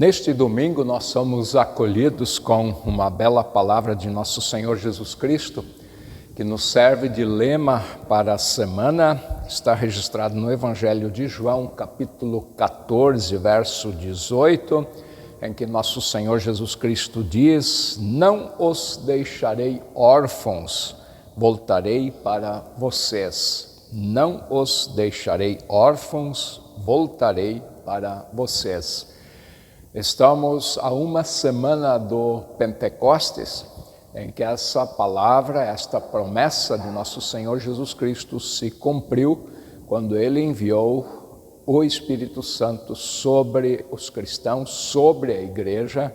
Neste domingo nós somos acolhidos com uma bela palavra de nosso Senhor Jesus Cristo, que nos serve de lema para a semana. Está registrado no Evangelho de João, capítulo 14, verso 18, em que nosso Senhor Jesus Cristo diz: "Não os deixarei órfãos, voltarei para vocês. Não os deixarei órfãos, voltarei para vocês." Estamos a uma semana do Pentecostes, em que essa palavra, esta promessa de nosso Senhor Jesus Cristo se cumpriu quando Ele enviou o Espírito Santo sobre os cristãos, sobre a igreja.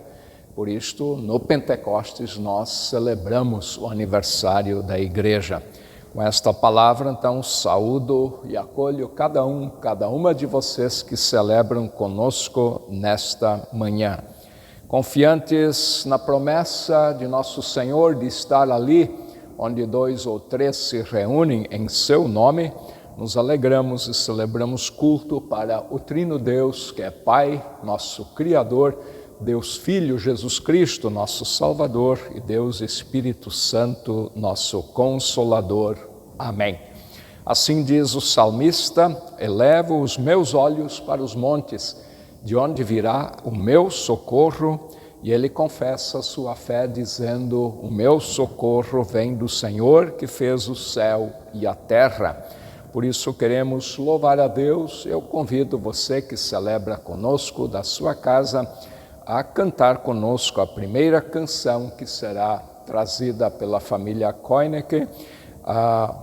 Por isto, no Pentecostes, nós celebramos o aniversário da igreja. Com esta palavra, então, saúdo e acolho cada uma de vocês que celebram conosco nesta manhã. Confiantes na promessa de nosso Senhor de estar ali, onde 2 ou 3 se reúnem em seu nome, nos alegramos e celebramos culto para o Trino Deus, que é Pai, nosso Criador, Deus Filho, Jesus Cristo, nosso Salvador, e Deus Espírito Santo, nosso Consolador. Amém. Assim diz o salmista: elevo os meus olhos para os montes, de onde virá o meu socorro? E ele confessa sua fé dizendo: o meu socorro vem do Senhor que fez o céu e a terra. Por isso queremos louvar a Deus. Eu convido você que celebra conosco da sua casa a cantar conosco a primeira canção que será trazida pela família Koineke, a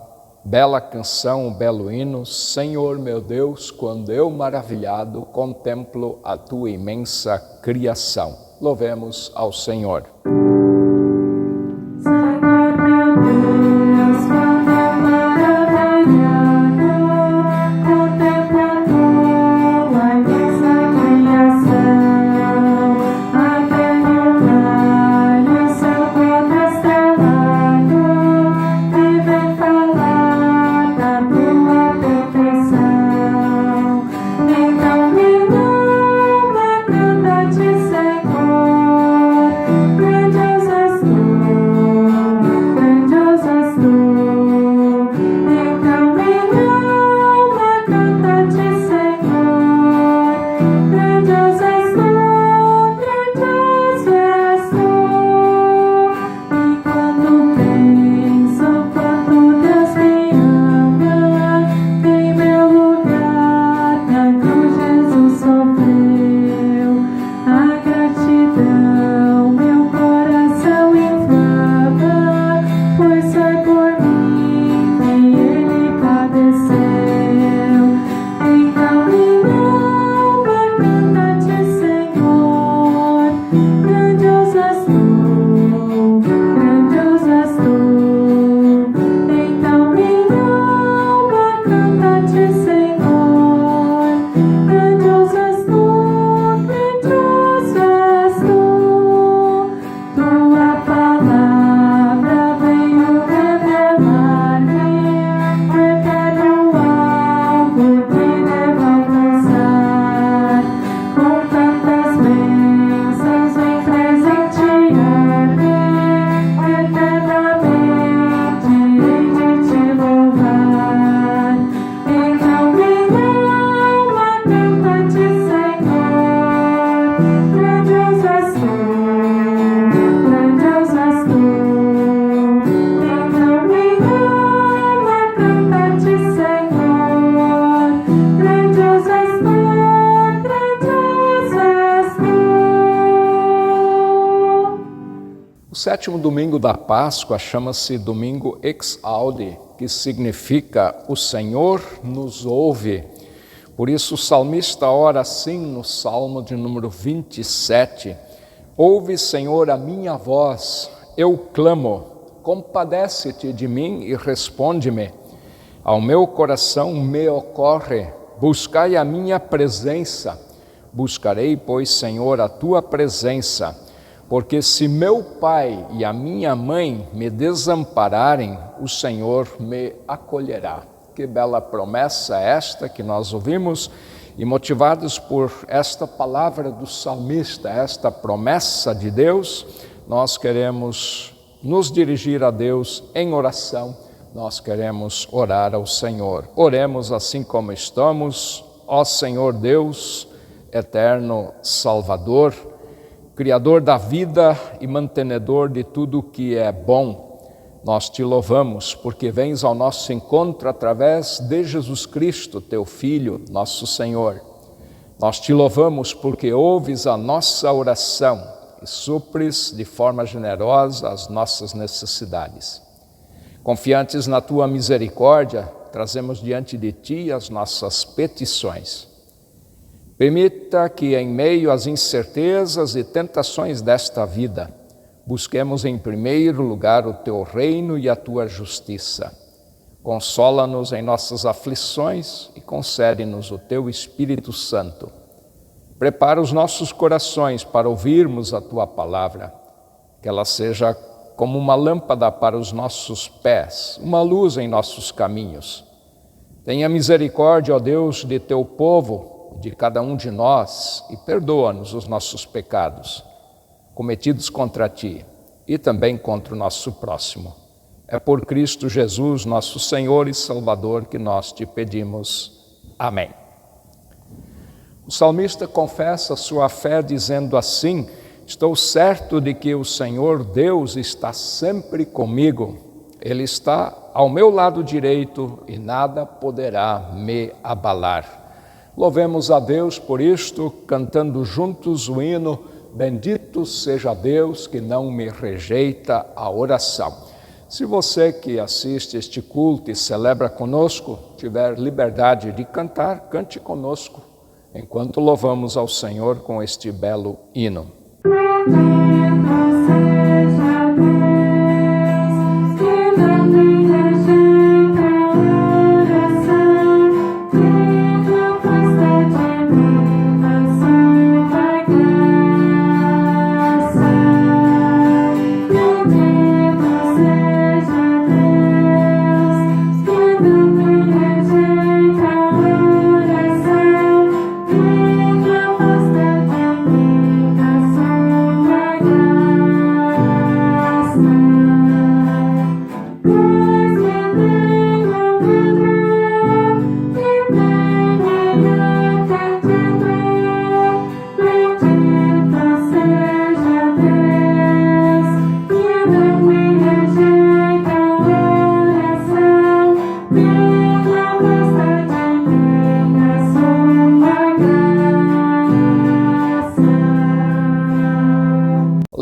bela canção, o belo hino: Senhor meu Deus, quando eu maravilhado contemplo a tua imensa criação. Louvemos ao Senhor. O sétimo domingo da Páscoa chama-se Domingo Exaudi, que significa o Senhor nos ouve. Por isso o salmista ora assim no Salmo de número 27, ouve, Senhor, a minha voz, eu clamo, compadece-te de mim e responde-me. Ao meu coração me ocorre, buscai a minha presença. Buscarei, pois, Senhor, a tua presença. Porque se meu pai e a minha mãe me desampararem, o Senhor me acolherá. Que bela promessa esta que nós ouvimos E motivados por esta palavra do salmista, esta promessa de Deus, nós queremos nos dirigir a Deus em oração, nós queremos orar ao Senhor. Oremos assim como estamos. Ó Senhor Deus, eterno Salvador, Criador da vida e mantenedor de tudo que é bom, nós te louvamos porque vens ao nosso encontro através de Jesus Cristo, teu Filho, nosso Senhor. Nós te louvamos porque ouves a nossa oração e supres de forma generosa as nossas necessidades. Confiantes na tua misericórdia, trazemos diante de ti as nossas petições. Permita que, em meio às incertezas e tentações desta vida, busquemos em primeiro lugar o teu reino e a tua justiça. Consola-nos em nossas aflições e concede-nos o teu Espírito Santo. Prepara os nossos corações para ouvirmos a tua palavra, que ela seja como uma lâmpada para os nossos pés, uma luz em nossos caminhos. Tenha misericórdia, ó Deus, de teu povo, de cada um de nós, e perdoa-nos os nossos pecados, cometidos contra ti e também contra o nosso próximo. É por Cristo Jesus, nosso Senhor e Salvador, que nós te pedimos. Amém. O salmista confessa sua fé dizendo assim: estou certo de que o Senhor Deus está sempre comigo. Ele está ao meu lado direito e nada poderá me abalar. Louvemos a Deus por isto, cantando juntos o hino Bendito seja Deus que não me rejeita a oração. Se você que assiste este culto e celebra conosco tiver liberdade de cantar, cante conosco, enquanto louvamos ao Senhor com este belo hino.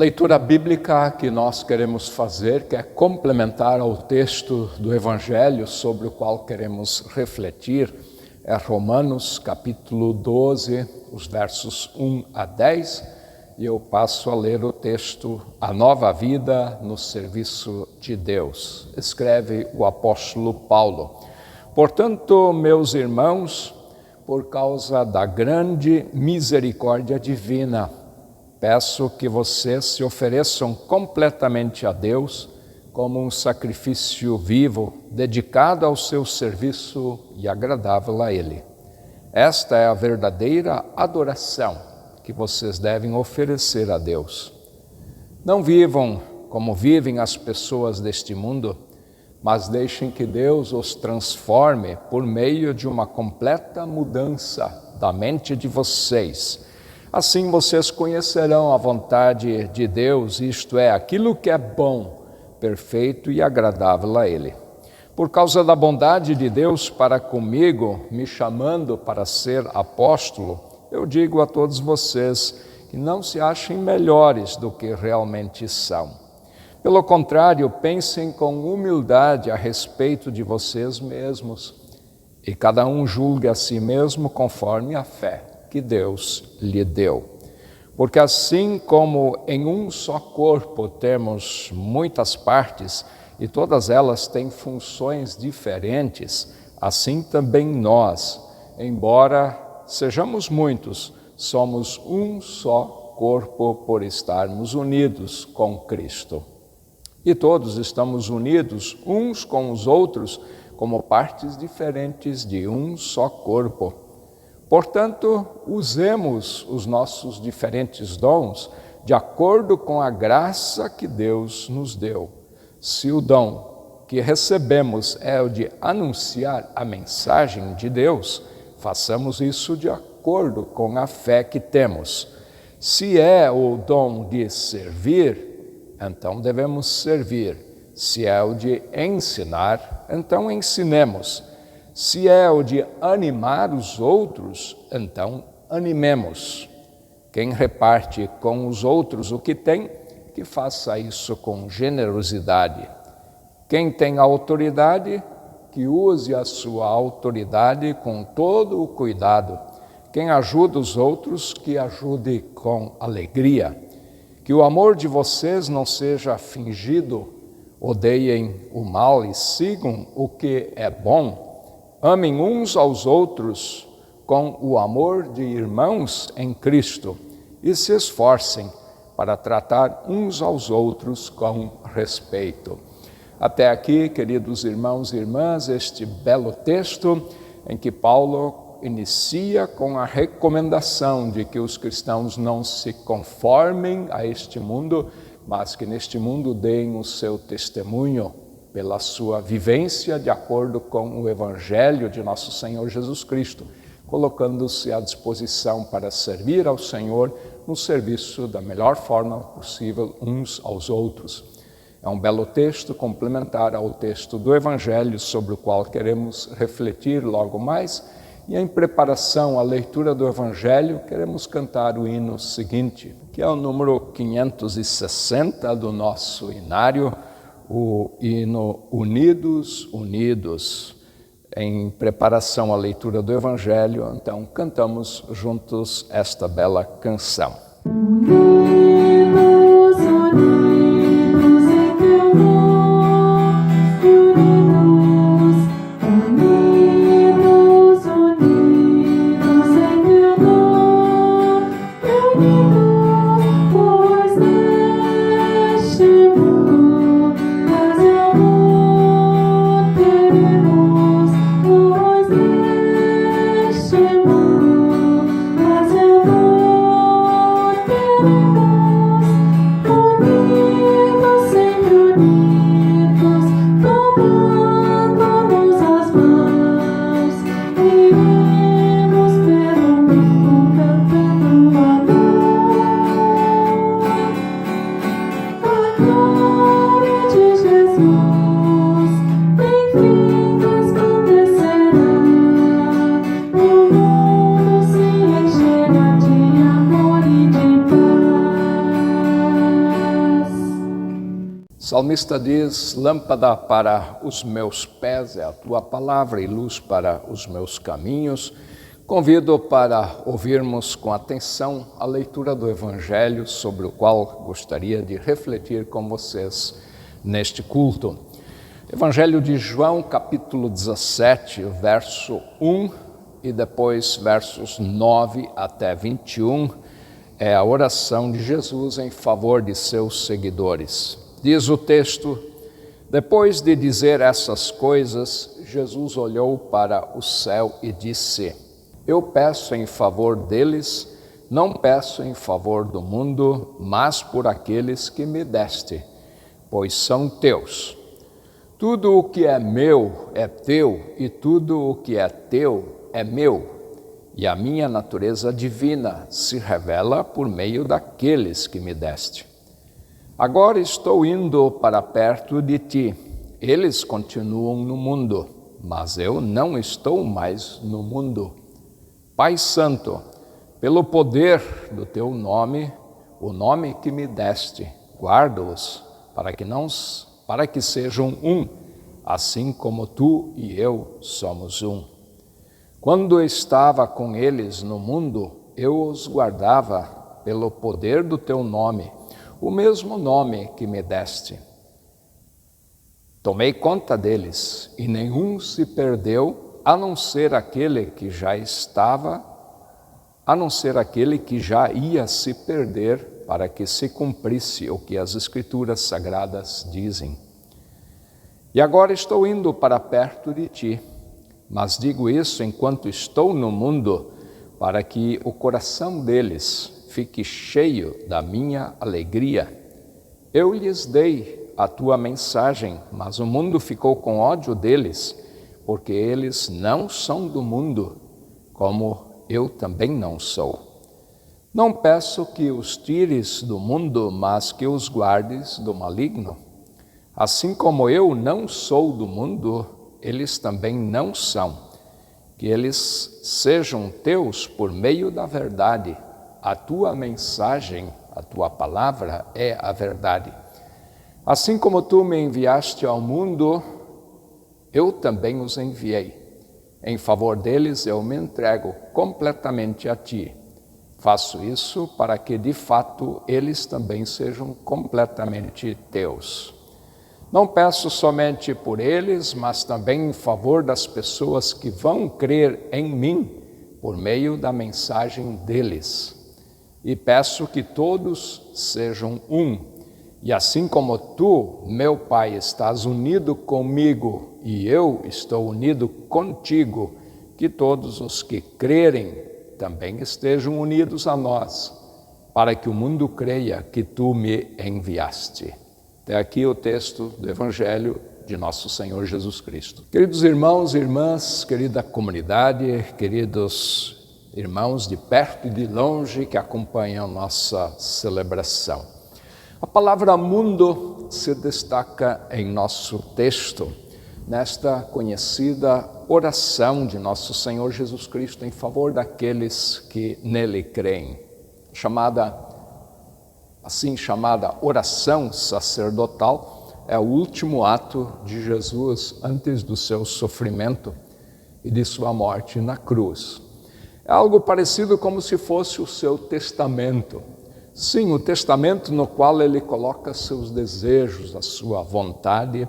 Leitura bíblica que nós queremos fazer, que é complementar ao texto do Evangelho sobre o qual queremos refletir, é Romanos capítulo 12, os versos 1 a 10, e eu passo a ler o texto A Nova Vida no Serviço de Deus. Escreve o apóstolo Paulo: portanto, meus irmãos, por causa da grande misericórdia divina, peço que vocês se ofereçam completamente a Deus como um sacrifício vivo, dedicado ao seu serviço e agradável a Ele. Esta é a verdadeira adoração que vocês devem oferecer a Deus. Não vivam como vivem as pessoas deste mundo, mas deixem que Deus os transforme por meio de uma completa mudança da mente de vocês. Assim vocês conhecerão a vontade de Deus, isto é, aquilo que é bom, perfeito e agradável a Ele. Por causa da bondade de Deus para comigo, me chamando para ser apóstolo, eu digo a todos vocês que não se achem melhores do que realmente são. Pelo contrário, pensem com humildade a respeito de vocês mesmos, e cada um julgue a si mesmo conforme a fé que Deus lhe deu. Porque assim como em um só corpo temos muitas partes e todas elas têm funções diferentes, assim também nós, embora sejamos muitos, somos um só corpo por estarmos unidos com Cristo. E todos estamos unidos uns com os outros como partes diferentes de um só corpo. Portanto, usemos os nossos diferentes dons de acordo com a graça que Deus nos deu. Se o dom que recebemos é o de anunciar a mensagem de Deus, façamos isso de acordo com a fé que temos. Se é o dom de servir, então devemos servir. Se é o de ensinar, então ensinemos. Se é o de animar os outros, então animemos. Quem reparte com os outros o que tem, que faça isso com generosidade. Quem tem autoridade, que use a sua autoridade com todo o cuidado. Quem ajuda os outros, que ajude com alegria. Que o amor de vocês não seja fingido, odeiem o mal e sigam o que é bom. Amem uns aos outros com o amor de irmãos em Cristo e se esforcem para tratar uns aos outros com respeito. Até aqui, queridos irmãos e irmãs, este belo texto em que Paulo inicia com a recomendação de que os cristãos não se conformem a este mundo, mas que neste mundo deem o seu testemunho pela sua vivência de acordo com o Evangelho de nosso Senhor Jesus Cristo, colocando-se à disposição para servir ao Senhor no serviço da melhor forma possível uns aos outros. É um belo texto complementar ao texto do Evangelho sobre o qual queremos refletir logo mais, e em preparação à leitura do Evangelho queremos cantar o hino seguinte, que é o número 560 do nosso inário, o hino Unidos, Unidos. Em preparação à leitura do Evangelho, então cantamos juntos esta bela canção. Unidos, unidos em teu amor, unidos, unidos em teu amor, pois neste mundo paz e amor teremos, pois neste mundo paz e amor teremos, unidos, sempre unidos, tomando-nos as mãos, iremos pelo mundo cantando a glória de Jesus, enfim resplandecerá, o mundo se encherá de amor e de paz. O salmista diz: lâmpada para os meus pés é a tua palavra e luz para os meus caminhos. Convido para ouvirmos com atenção a leitura do Evangelho, sobre o qual gostaria de refletir com vocês neste culto. Evangelho de João, capítulo 17, verso 1 e depois versos 9 até 21, é a oração de Jesus em favor de seus seguidores. Diz o texto: depois de dizer essas coisas, Jesus olhou para o céu e disse: eu peço em favor deles, não peço em favor do mundo, mas por aqueles que me deste, pois são teus. Tudo o que é meu é teu, e tudo o que é teu é meu, e a minha natureza divina se revela por meio daqueles que me deste. Agora estou indo para perto de ti. Eles continuam no mundo, mas eu não estou mais no mundo. Pai Santo, pelo poder do teu nome, o nome que me deste, guarda-os para que sejam um, assim como tu e eu somos um. Quando estava com eles no mundo, eu os guardava pelo poder do teu nome, o mesmo nome que me deste. Tomei conta deles, e nenhum se perdeu, a não ser aquele que já ia se perder, para que se cumprisse o que as Escrituras Sagradas dizem. E agora estou indo para perto de ti, mas digo isso enquanto estou no mundo, para que o coração deles fique cheio da minha alegria. Eu lhes dei a tua mensagem, mas o mundo ficou com ódio deles, porque eles não são do mundo, como eu também não sou. Não peço que os tires do mundo, mas que os guardes do maligno. Assim como eu não sou do mundo, eles também não são. Que eles sejam teus por meio da verdade. A tua mensagem, a tua palavra é a verdade. Assim como tu me enviaste ao mundo, eu também os enviei. Em favor deles eu me entrego completamente a ti. Faço isso para que, de fato, eles também sejam completamente teus. Não peço somente por eles, mas também em favor das pessoas que vão crer em mim por meio da mensagem deles. E peço que todos sejam um. E assim como tu, meu Pai, estás unido comigo e eu estou unido contigo, que todos os que crerem também estejam unidos a nós, para que o mundo creia que tu me enviaste. Até aqui o texto do Evangelho de nosso Senhor Jesus Cristo. Queridos irmãos e irmãs, querida comunidade, queridos irmãos de perto e de longe que acompanham nossa celebração. A palavra mundo se destaca em nosso texto, nesta conhecida oração de nosso Senhor Jesus Cristo em favor daqueles que nele creem, assim chamada oração sacerdotal, é o último ato de Jesus antes do seu sofrimento e de sua morte na cruz. É algo parecido como se fosse o seu testamento. Sim, o testamento no qual ele coloca seus desejos, a sua vontade,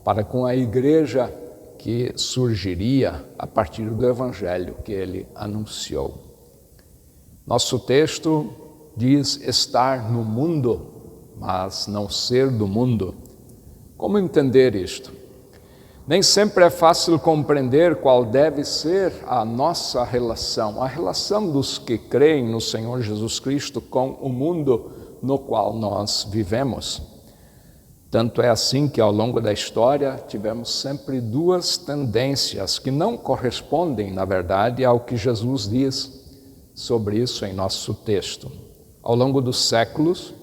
para com a igreja que surgiria a partir do evangelho que ele anunciou. Nosso texto diz estar no mundo, mas não ser do mundo. Como entender isto? Nem sempre é fácil compreender qual deve ser a nossa relação, a relação dos que creem no Senhor Jesus Cristo com o mundo no qual nós vivemos. Tanto é assim que ao longo da história tivemos sempre duas tendências que não correspondem, na verdade, ao que Jesus diz sobre isso em nosso texto. Ao longo dos séculos,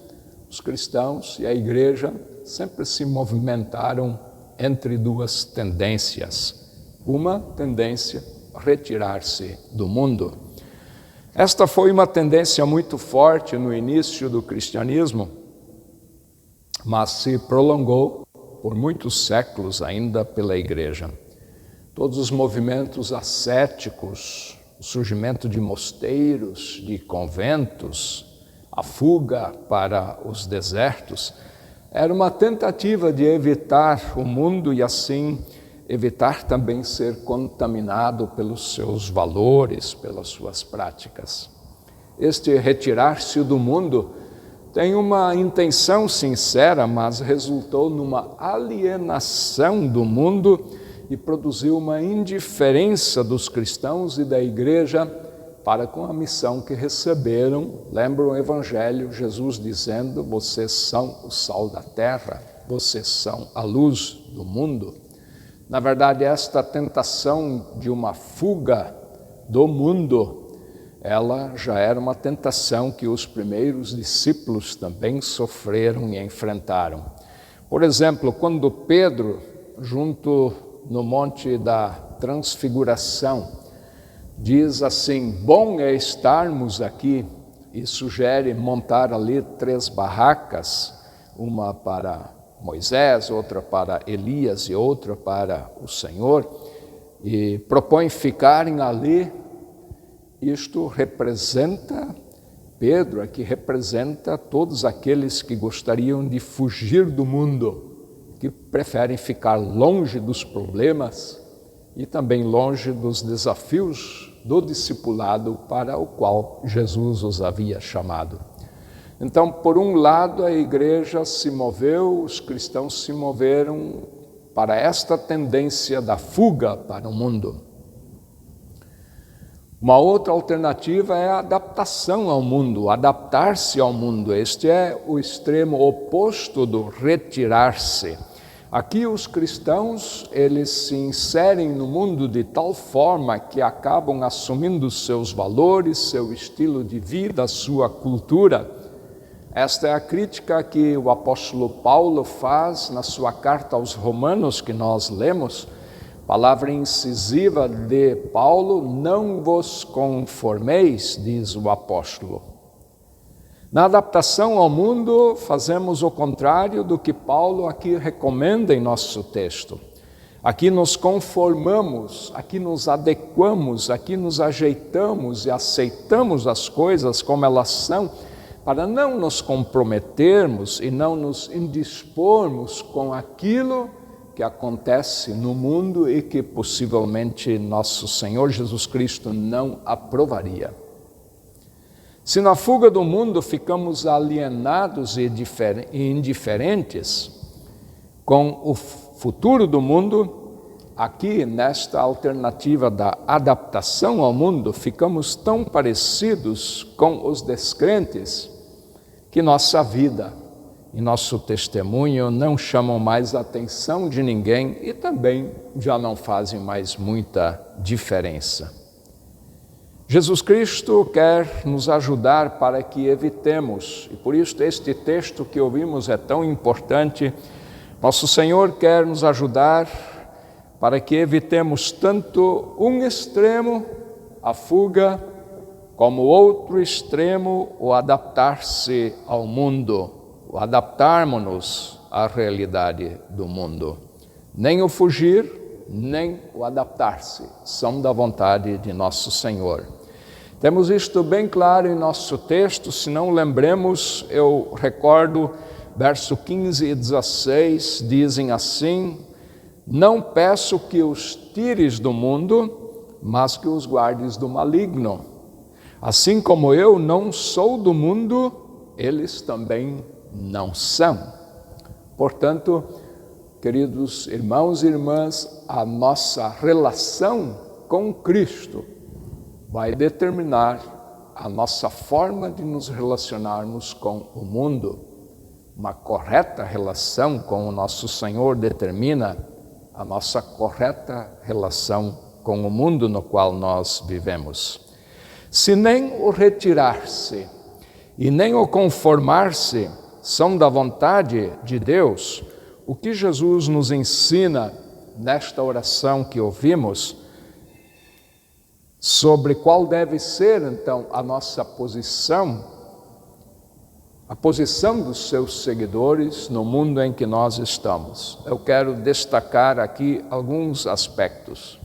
os cristãos e a igreja sempre se movimentaram entre duas tendências. Uma tendência, retirar-se do mundo. Esta foi uma tendência muito forte no início do cristianismo, mas se prolongou por muitos séculos ainda pela igreja. Todos os movimentos ascéticos, o surgimento de mosteiros, de conventos, a fuga para os desertos, era uma tentativa de evitar o mundo e assim evitar também ser contaminado pelos seus valores, pelas suas práticas. Este retirar-se do mundo tem uma intenção sincera, mas resultou numa alienação do mundo e produziu uma indiferença dos cristãos e da igreja para com a missão que receberam. Lembram o Evangelho, Jesus dizendo: vocês são o sal da terra, vocês são a luz do mundo. Na verdade, esta tentação de uma fuga do mundo, ela já era uma tentação que os primeiros discípulos também sofreram e enfrentaram. Por exemplo, quando Pedro, junto no Monte da Transfiguração, diz assim: bom é estarmos aqui, e sugere montar ali 3 barracas, uma para Moisés, outra para Elias e outra para o Senhor, e propõe ficarem ali. Isto representa, Pedro aqui representa todos aqueles que gostariam de fugir do mundo, que preferem ficar longe dos problemas e também longe dos desafios do discipulado para o qual Jesus os havia chamado. Então, por um lado, a igreja se moveu, os cristãos se moveram para esta tendência da fuga para o mundo. Uma outra alternativa é a adaptação ao mundo, adaptar-se ao mundo. Este é o extremo oposto do retirar-se. Aqui os cristãos, eles se inserem no mundo de tal forma que acabam assumindo seus valores, seu estilo de vida, sua cultura. Esta é a crítica que o apóstolo Paulo faz na sua carta aos Romanos, que nós lemos. Palavra incisiva de Paulo: não vos conformeis, diz o apóstolo. Na adaptação ao mundo, fazemos o contrário do que Paulo aqui recomenda em nosso texto. Aqui nos conformamos, aqui nos adequamos, aqui nos ajeitamos e aceitamos as coisas como elas são, para não nos comprometermos e não nos indispormos com aquilo que acontece no mundo e que possivelmente nosso Senhor Jesus Cristo não aprovaria. Se na fuga do mundo ficamos alienados e indiferentes com o futuro do mundo, aqui nesta alternativa da adaptação ao mundo, ficamos tão parecidos com os descrentes que nossa vida e nosso testemunho não chamam mais a atenção de ninguém e também já não fazem mais muita diferença. Jesus Cristo quer nos ajudar para que evitemos, e por isso este texto que ouvimos é tão importante. Nosso Senhor quer nos ajudar para que evitemos tanto um extremo, a fuga, como outro extremo, o adaptar-se ao mundo, o adaptarmos-nos à realidade do mundo. Nem o fugir, nem o adaptar-se são da vontade de nosso Senhor. Temos isto bem claro em nosso texto. Se não lembremos, eu recordo, verso 15 e 16, dizem assim: não peço que os tires do mundo, mas que os guardes do maligno. Assim como eu não sou do mundo, eles também não são. Portanto, queridos irmãos e irmãs, a nossa relação com Cristo vai determinar a nossa forma de nos relacionarmos com o mundo. Uma correta relação com o nosso Senhor determina a nossa correta relação com o mundo no qual nós vivemos. Se nem o retirar-se e nem o conformar-se são da vontade de Deus, o que Jesus nos ensina nesta oração que ouvimos, sobre qual deve ser, então, a nossa posição, a posição dos seus seguidores no mundo em que nós estamos. Eu quero destacar aqui alguns aspectos.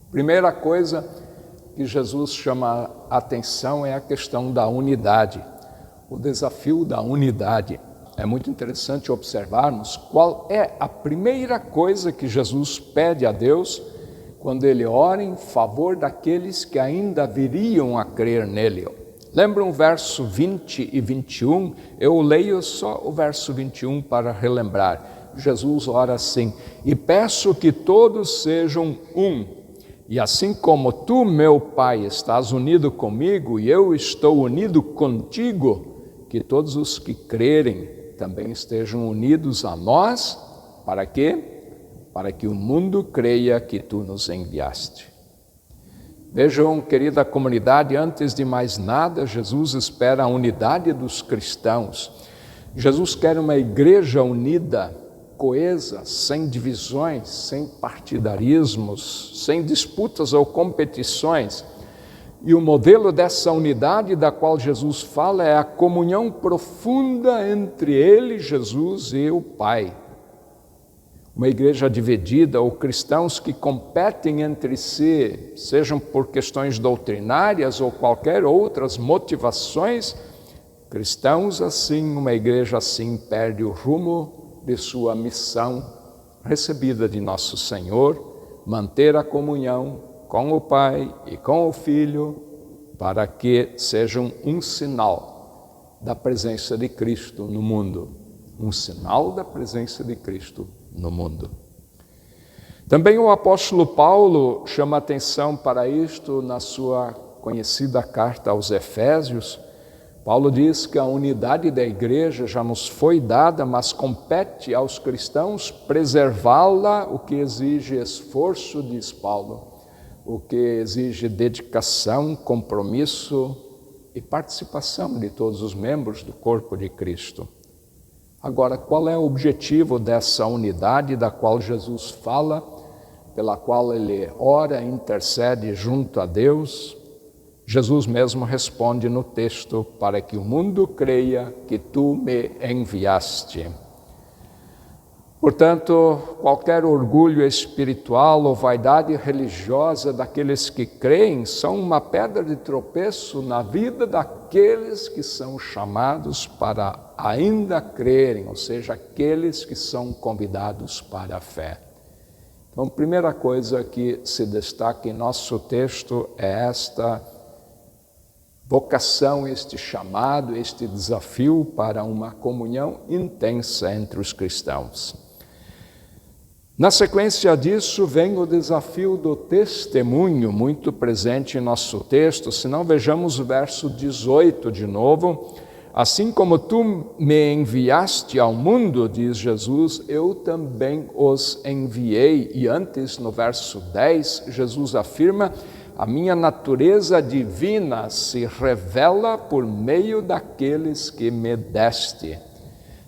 Primeira coisa que Jesus chama a atenção é a questão da unidade, o desafio da unidade. É muito interessante observarmos qual é a primeira coisa que Jesus pede a Deus quando ele ora em favor daqueles que ainda viriam a crer nele. Lembram o verso 20 e 21? Eu leio só o verso 21 para relembrar. Jesus ora assim: e peço que todos sejam um, e assim como tu, meu Pai, estás unido comigo e eu estou unido contigo, que todos os que crerem também estejam unidos a nós. Para quê? Para que o mundo creia que tu nos enviaste. Vejam, querida comunidade, antes de mais nada, Jesus espera a unidade dos cristãos. Jesus quer uma igreja unida, coesa, sem divisões, sem partidarismos, sem disputas ou competições. E o modelo dessa unidade da qual Jesus fala é a comunhão profunda entre ele, Jesus, e o Pai. Uma igreja dividida ou cristãos que competem entre si, sejam por questões doutrinárias ou qualquer outras motivações, cristãos assim, uma igreja assim perde o rumo de sua missão recebida de nosso Senhor, manter a comunhão com o Pai e com o Filho, para que sejam um sinal da presença de Cristo no mundo, um sinal da presença de Cristo no mundo. Também o apóstolo Paulo chama atenção para isto na sua conhecida carta aos Efésios. Paulo diz que a unidade da igreja já nos foi dada, mas compete aos cristãos preservá-la, o que exige esforço, diz Paulo, o que exige dedicação, compromisso e participação de todos os membros do corpo de Cristo. Agora, qual é o objetivo dessa unidade da qual Jesus fala, pela qual ele ora e intercede junto a Deus? Jesus mesmo responde no texto: para que o mundo creia que tu me enviaste. Portanto, qualquer orgulho espiritual ou vaidade religiosa daqueles que creem são uma pedra de tropeço na vida daqueles que são chamados para ainda crerem, ou seja, aqueles que são convidados para a fé. Então, a primeira coisa que se destaca em nosso texto é esta vocação, este chamado, este desafio para uma comunhão intensa entre os cristãos. Na sequência disso vem o desafio do testemunho, muito presente em nosso texto. Se não, vejamos o verso 18 de novo. Assim como tu me enviaste ao mundo, diz Jesus, eu também os enviei. E antes, no verso 10, Jesus afirma: a minha natureza divina se revela por meio daqueles que me deste.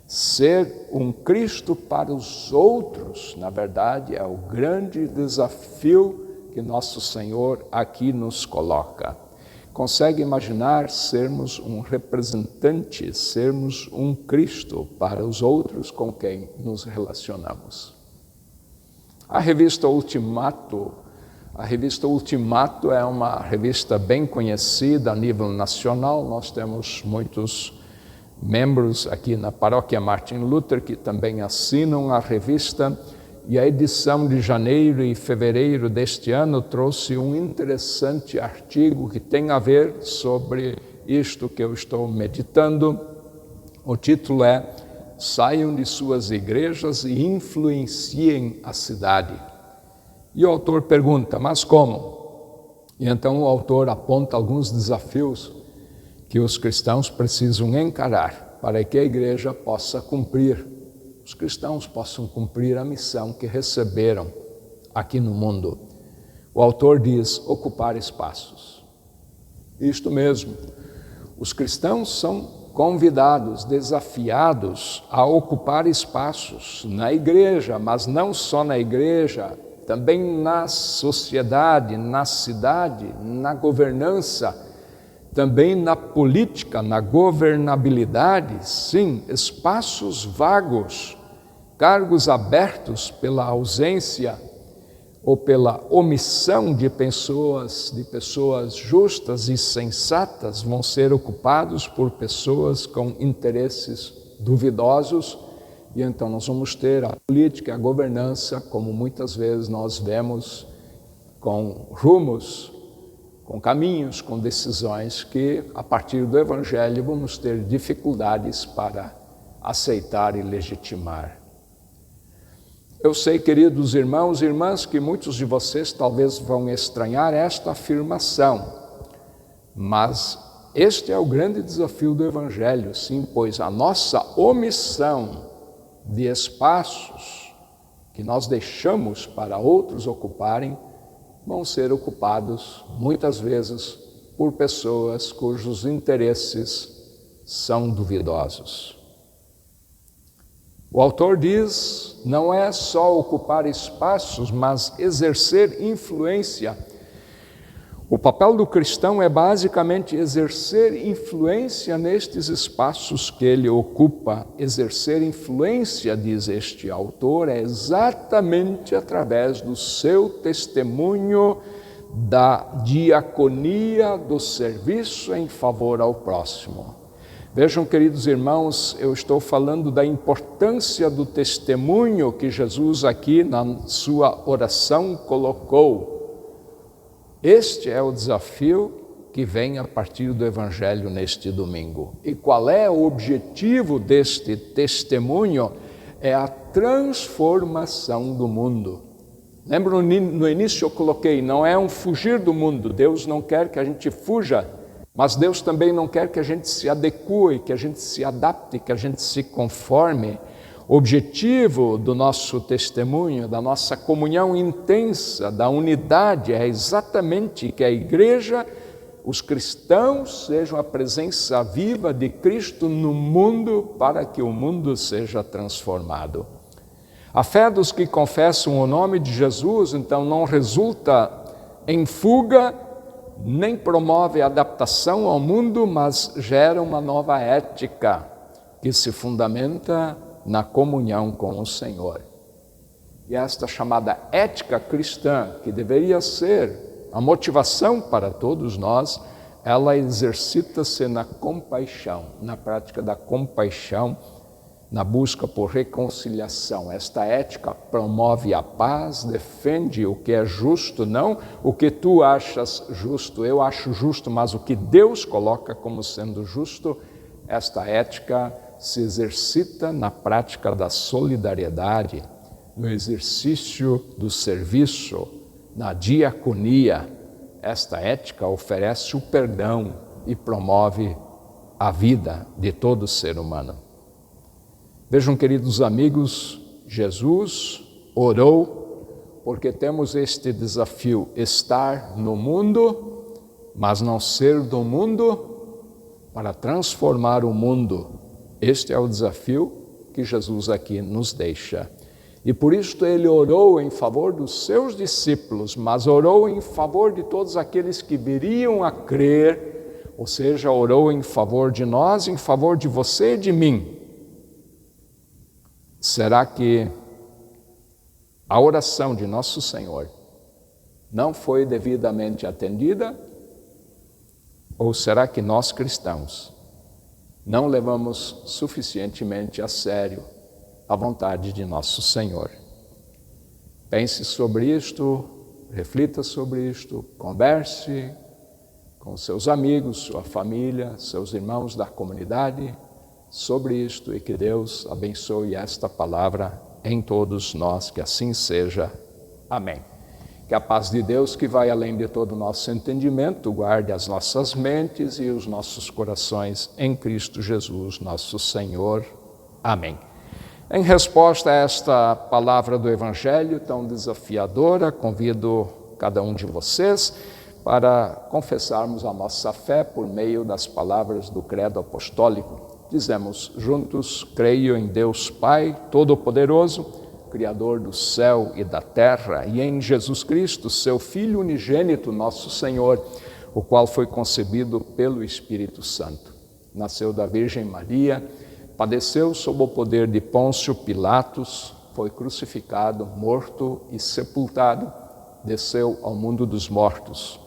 Ser um Cristo para os outros, na verdade, é o grande desafio que nosso Senhor aqui nos coloca. Consegue imaginar sermos um representante, sermos um Cristo para os outros com quem nos relacionamos? A revista Ultimato é uma revista bem conhecida a nível nacional. Nós temos muitos membros aqui na Paróquia Martin Luther que também assinam a revista, e a edição de janeiro e fevereiro deste ano trouxe um interessante artigo que tem a ver sobre isto que eu estou meditando. O título é: Saiam de suas igrejas e influenciem a cidade. E o autor pergunta: mas como? E então o autor aponta alguns desafios que os cristãos precisam encarar para que a igreja possa cumprir, os cristãos possam cumprir a missão que receberam aqui no mundo. O autor diz: ocupar espaços. Isto mesmo, os cristãos são convidados, desafiados a ocupar espaços na igreja, mas não só na igreja, também na sociedade, na cidade, na governança, também na política, na governabilidade. Sim, espaços vagos, cargos abertos pela ausência ou pela omissão de pessoas justas e sensatas vão ser ocupados por pessoas com interesses duvidosos. E então nós vamos ter a política, a governança, como muitas vezes nós vemos, com rumos, com caminhos, com decisões que, a partir do Evangelho, vamos ter dificuldades para aceitar e legitimar. Eu sei, queridos irmãos e irmãs, que muitos de vocês talvez vão estranhar esta afirmação, mas este é o grande desafio do Evangelho, sim, pois a nossa omissão de espaços que nós deixamos para outros ocuparem vão ser ocupados muitas vezes por pessoas cujos interesses são duvidosos. O autor diz: não é só ocupar espaços, mas exercer influência. O papel do cristão é basicamente exercer influência nestes espaços que ele ocupa. Exercer influência, diz este autor, é exatamente através do seu testemunho, da diaconia, do serviço em favor ao próximo. Vejam, queridos irmãos, eu estou falando da importância do testemunho que Jesus aqui na sua oração colocou. Este é o desafio que vem a partir do Evangelho neste domingo. E qual é o objetivo deste testemunho? É a transformação do mundo. Lembra no início eu coloquei, não é um fugir do mundo. Deus não quer que a gente fuja, mas Deus também não quer que a gente se adeque, que a gente se adapte, que a gente se conforme. O objetivo do nosso testemunho, da nossa comunhão intensa, da unidade, é exatamente que a igreja, os cristãos, sejam a presença viva de Cristo no mundo para que o mundo seja transformado. A fé dos que confessam o nome de Jesus, então, não resulta em fuga, nem promove adaptação ao mundo, mas gera uma nova ética que se fundamenta na comunhão com o Senhor. E esta chamada ética cristã, que deveria ser a motivação para todos nós, ela exercita-se na compaixão, na prática da compaixão, na busca por reconciliação. Esta ética promove a paz, defende o que é justo, não o que tu achas justo, eu acho justo, mas o que Deus coloca como sendo justo. Esta ética se exercita na prática da solidariedade, no exercício do serviço, na diaconia. Esta ética oferece o perdão e promove a vida de todo ser humano. Vejam, queridos amigos, Jesus orou porque temos este desafio, estar no mundo, mas não ser do mundo para transformar o mundo. Este é o desafio que Jesus aqui nos deixa. E por isso ele orou em favor dos seus discípulos, mas orou em favor de todos aqueles que viriam a crer, ou seja, orou em favor de nós, em favor de você e de mim. Será que a oração de nosso Senhor não foi devidamente atendida? Ou será que nós cristãos não levamos suficientemente a sério a vontade de nosso Senhor? Pense sobre isto, reflita sobre isto, converse com seus amigos, sua família, seus irmãos da comunidade sobre isto e que Deus abençoe esta palavra em todos nós, que assim seja. Amém. Que a paz de Deus, que vai além de todo o nosso entendimento, guarde as nossas mentes e os nossos corações em Cristo Jesus, nosso Senhor. Amém. Em resposta a esta palavra do Evangelho tão desafiadora, convido cada um de vocês para confessarmos a nossa fé por meio das palavras do Credo Apostólico. Dizemos juntos: creio em Deus Pai Todo-Poderoso, Criador do céu e da terra, e em Jesus Cristo, seu Filho unigênito, nosso Senhor, o qual foi concebido pelo Espírito Santo. Nasceu da Virgem Maria, padeceu sob o poder de Pôncio Pilatos, foi crucificado, morto e sepultado, desceu ao mundo dos mortos,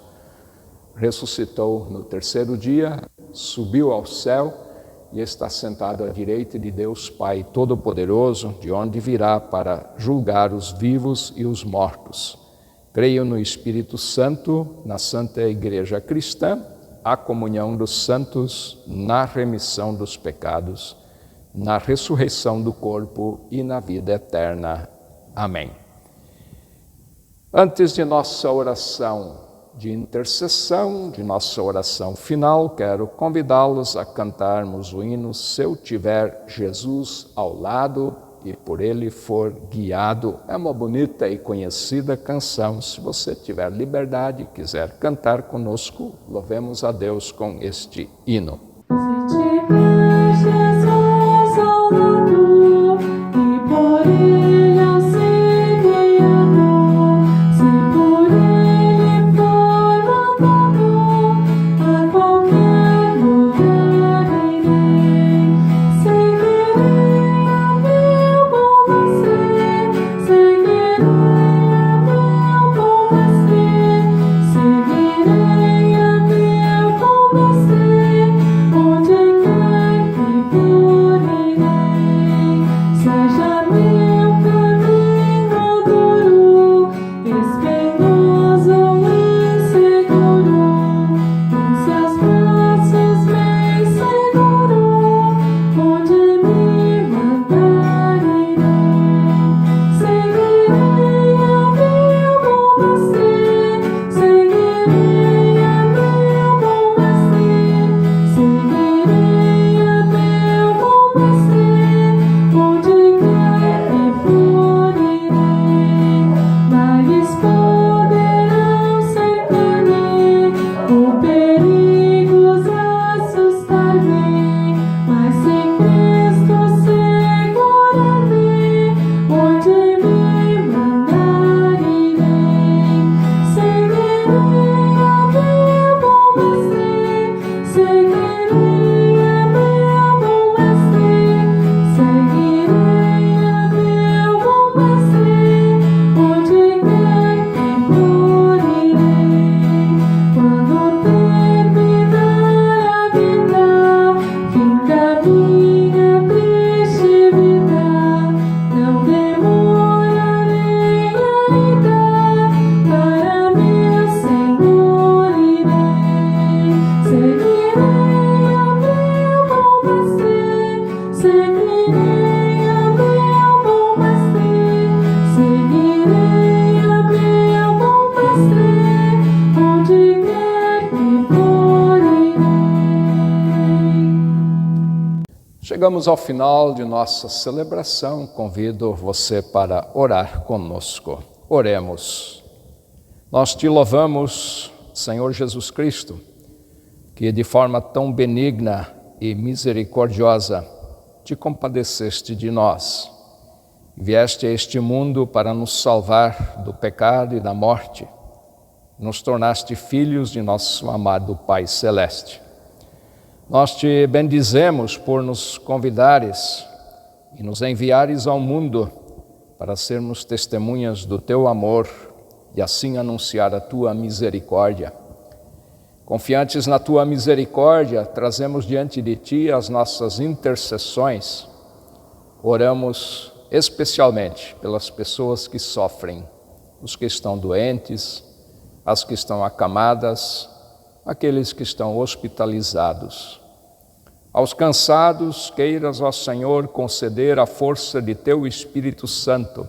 ressuscitou no terceiro dia, subiu ao céu, e está sentado à direita de Deus Pai Todo-Poderoso, de onde virá para julgar os vivos e os mortos. Creio no Espírito Santo, na Santa Igreja Cristã, a comunhão dos santos, na remissão dos pecados, na ressurreição do corpo e na vida eterna. Amém. Antes de nossa oração de intercessão, de nossa oração final, quero convidá-los a cantarmos o hino Se Eu Tiver Jesus ao Lado e Por Ele For Guiado. É uma bonita e conhecida canção. Se você tiver liberdade e quiser cantar conosco, louvemos a Deus com este hino. Se tiver Jesus ao lado e por Ele ao ser guiado, se por Ele for mandado, a qualquer lugar irei. Seguirei a meu bom mestre, seguirei a meu bom mestre, seguirei a meu bom mestre. Chegamos ao final de nossa celebração. Convido você para orar conosco. Oremos. Nós te louvamos, Senhor Jesus Cristo, que de forma tão benigna e misericordiosa te compadeceste de nós. Vieste a este mundo para nos salvar do pecado e da morte. Nos tornaste filhos de nosso amado Pai Celeste. Nós te bendizemos por nos convidares e nos enviares ao mundo para sermos testemunhas do teu amor e assim anunciar a tua misericórdia. Confiantes na tua misericórdia, trazemos diante de ti as nossas intercessões. Oramos especialmente pelas pessoas que sofrem, os que estão doentes, as que estão acamadas, aqueles que estão hospitalizados. Aos cansados, queiras, ó Senhor, conceder a força de teu Espírito Santo.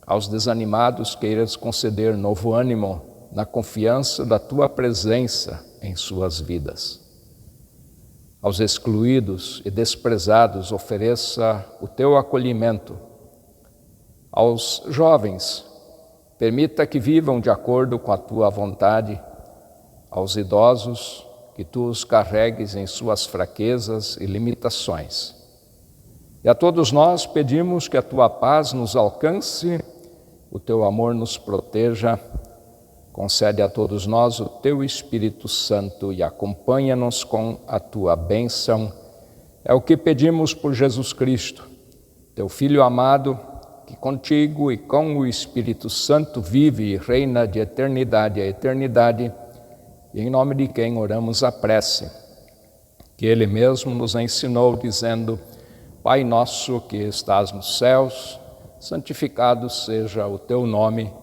Aos desanimados, queiras conceder novo ânimo na confiança da tua presença em suas vidas. Aos excluídos e desprezados, ofereça o teu acolhimento. Aos jovens, permita que vivam de acordo com a tua vontade. Aos idosos, que tu os carregues em suas fraquezas e limitações. E a todos nós pedimos que a tua paz nos alcance, o teu amor nos proteja. Concede a todos nós o teu Espírito Santo e acompanha-nos com a tua bênção. É o que pedimos por Jesus Cristo, teu Filho amado, que contigo e com o Espírito Santo vive e reina de eternidade a eternidade, e em nome de quem oramos a prece, que Ele mesmo nos ensinou, dizendo: Pai nosso que estás nos céus, santificado seja o teu nome,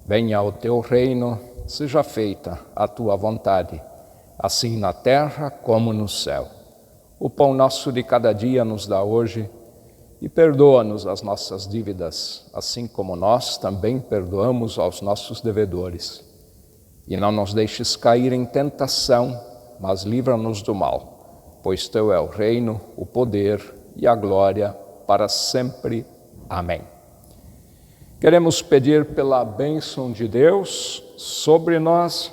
venha o teu reino, seja feita a tua vontade, assim na terra como no céu. O pão nosso de cada dia nos dá hoje, e perdoa-nos as nossas dívidas, assim como nós também perdoamos aos nossos devedores. E não nos deixes cair em tentação, mas livra-nos do mal, pois teu é o reino, o poder e a glória para sempre. Amém. Queremos pedir pela bênção de Deus sobre nós,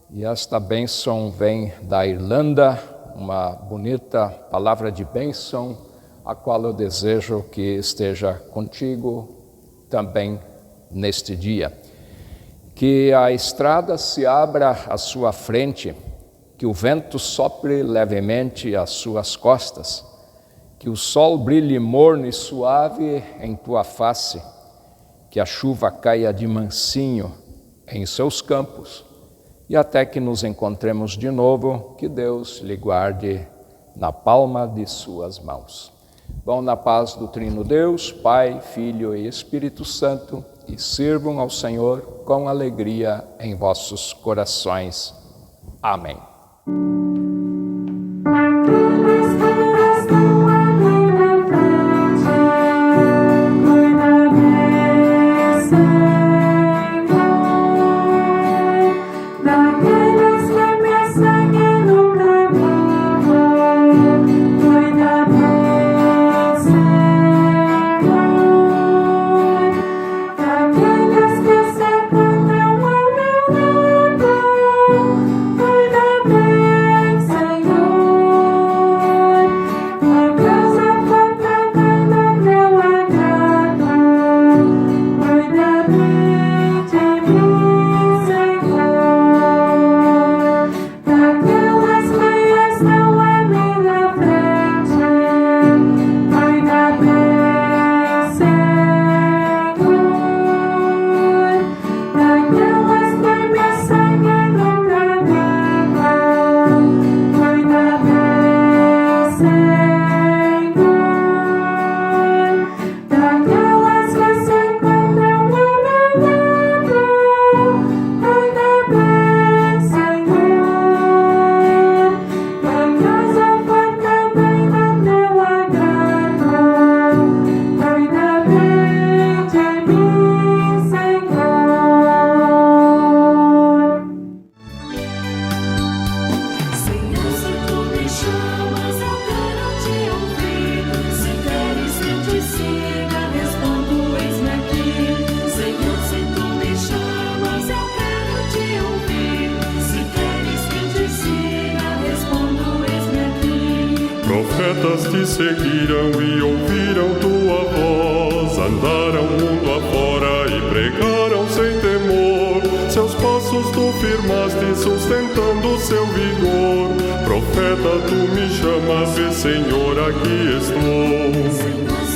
e esta bênção vem da Irlanda, uma bonita palavra de bênção, a qual eu desejo que esteja contigo também neste dia. Que a estrada se abra à sua frente, que o vento sopre levemente às suas costas, que o sol brilhe morno e suave em tua face, que a chuva caia de mansinho em seus campos, e até que nos encontremos de novo, que Deus lhe guarde na palma de suas mãos. Vão na paz do Trino Deus, Pai, Filho e Espírito Santo, e sirvam ao Senhor com alegria em vossos corações. Amém. Cuida bem. profetas te seguiram e ouviram tua voz, andaram mundo afora e pregaram sem temor. Seus passos tu firmaste, sustentando seu vigor. Profeta, tu me chamas, e Senhor, aqui estou.